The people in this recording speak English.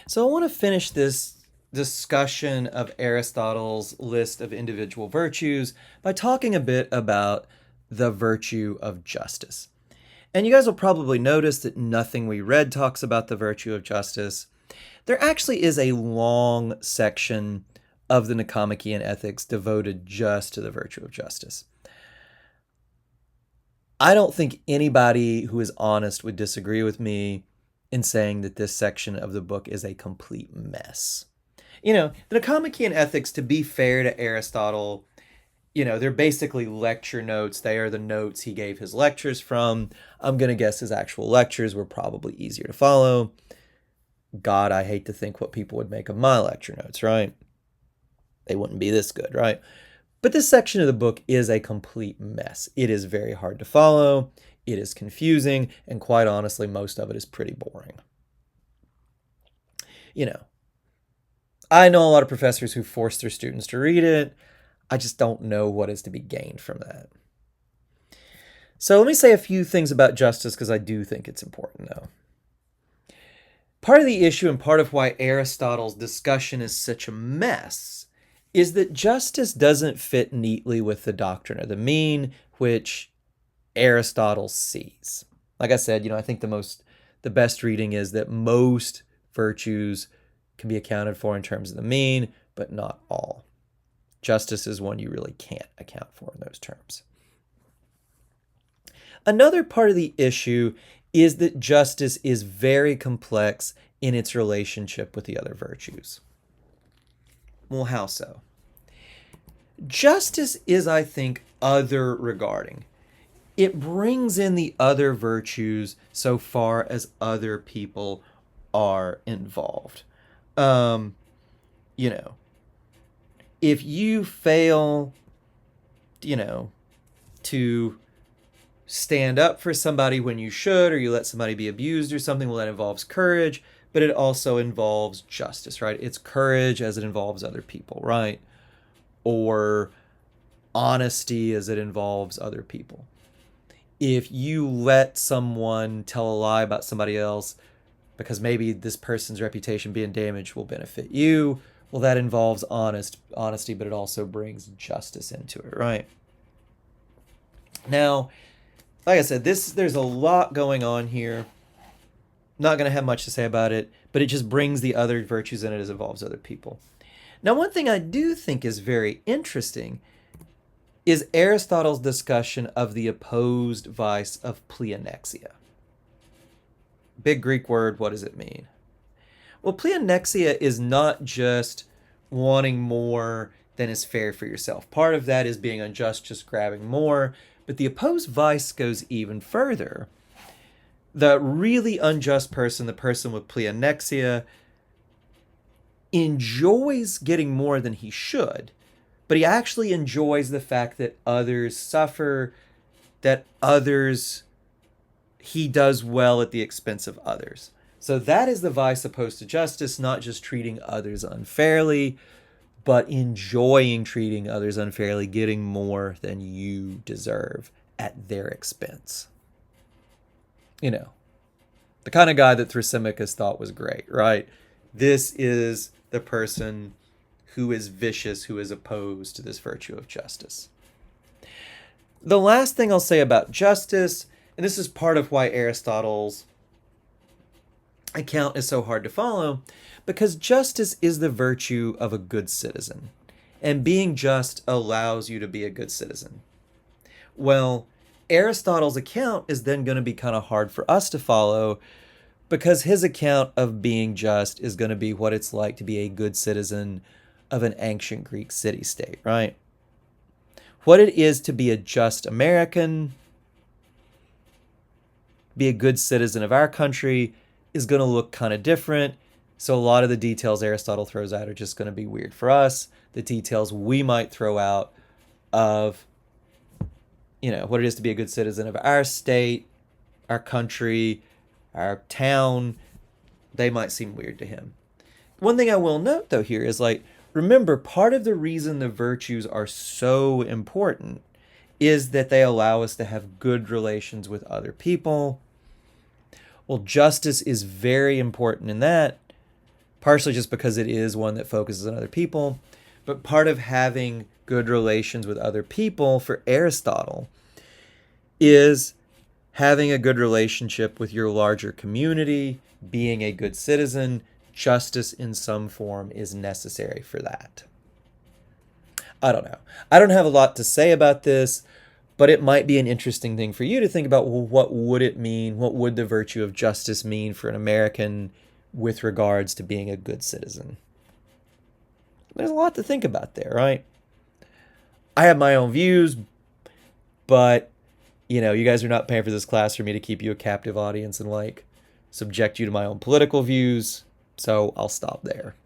So I want to finish this discussion of Aristotle's list of individual virtues by talking a bit about the virtue of justice. And you guys will probably notice that nothing we read talks about the virtue of justice. There actually is a long section of the Nicomachean Ethics devoted just to the virtue of justice. I don't think anybody who is honest would disagree with me in saying that this section of the book is a complete mess. The Nicomachean Ethics, to be fair to Aristotle, they're basically lecture notes. They are the notes he gave his lectures from. I'm going to guess his actual lectures were probably easier to follow. God, I hate to think what people would make of my lecture notes, right? They wouldn't be this good, right? But this section of the book is a complete mess. It is very hard to follow. It is confusing. And quite honestly, most of it is pretty boring. I know a lot of professors who force their students to read it. I just don't know what is to be gained from that. So let me say a few things about justice because I do think it's important, though. Part of the issue and part of why Aristotle's discussion is such a mess is that justice doesn't fit neatly with the doctrine of the mean, which Aristotle sees. Like I said, I think the best reading is that most virtues can be accounted for in terms of the mean, but not all. Justice is one you really can't account for in those terms. Another part of the issue is that justice is very complex in its relationship with the other virtues. Well, how so? Justice is, I think, other regarding. It brings in the other virtues so far as other people are involved. If you fail, to stand up for somebody when you should, or you let somebody be abused or something, well, that involves courage, but it also involves justice, right? It's courage as it involves other people, right? Or honesty as it involves other people. If you let someone tell a lie about somebody else because maybe this person's reputation being damaged will benefit you, well, that involves honesty, but it also brings justice into it, right? Now, like I said, there's a lot going on here. Not going to have much to say about it, but it just brings the other virtues in it as it involves other people. Now, one thing I do think is very interesting is Aristotle's discussion of the opposed vice of pleonexia. Big Greek word, what does it mean? Well, pleonexia is not just wanting more than is fair for yourself. Part of that is being unjust, just grabbing more. But the opposed vice goes even further. The really unjust person, the person with pleonexia, enjoys getting more than he should, but he actually enjoys the fact that others suffer, that he does well at the expense of others. So that is the vice opposed to justice, not just treating others unfairly, but enjoying treating others unfairly, getting more than you deserve at their expense. The kind of guy that Thrasymachus thought was great, right? This is the person who is vicious, who is opposed to this virtue of justice. The last thing I'll say about justice, and this is part of why Aristotle's account is so hard to follow, because justice is the virtue of a good citizen, and being just allows you to be a good citizen. Well, Aristotle's account is then going to be kind of hard for us to follow because his account of being just is going to be what it's like to be a good citizen of an ancient Greek city-state, right? What it is to be a just American, be a good citizen of our country, is going to look kind of different. So a lot of the details Aristotle throws out are just going to be weird for us. The details we might throw out of, what it is to be a good citizen of our state, our country, our town, they might seem weird to him. One thing I will note, though, here is remember, part of the reason the virtues are so important is that they allow us to have good relations with other people. Well, justice is very important in that partially just because it is one that focuses on other people. But part of having good relations with other people for Aristotle is having a good relationship with your larger community, being a good citizen. Justice in some form is necessary for that. I don't know. I don't have a lot to say about this, but it might be an interesting thing for you to think about. Well, what would it mean? What would the virtue of justice mean for an American with regards to being a good citizen? There's a lot to think about there, right? I have my own views, but you guys are not paying for this class for me to keep you a captive audience and like subject you to my own political views. So I'll stop there.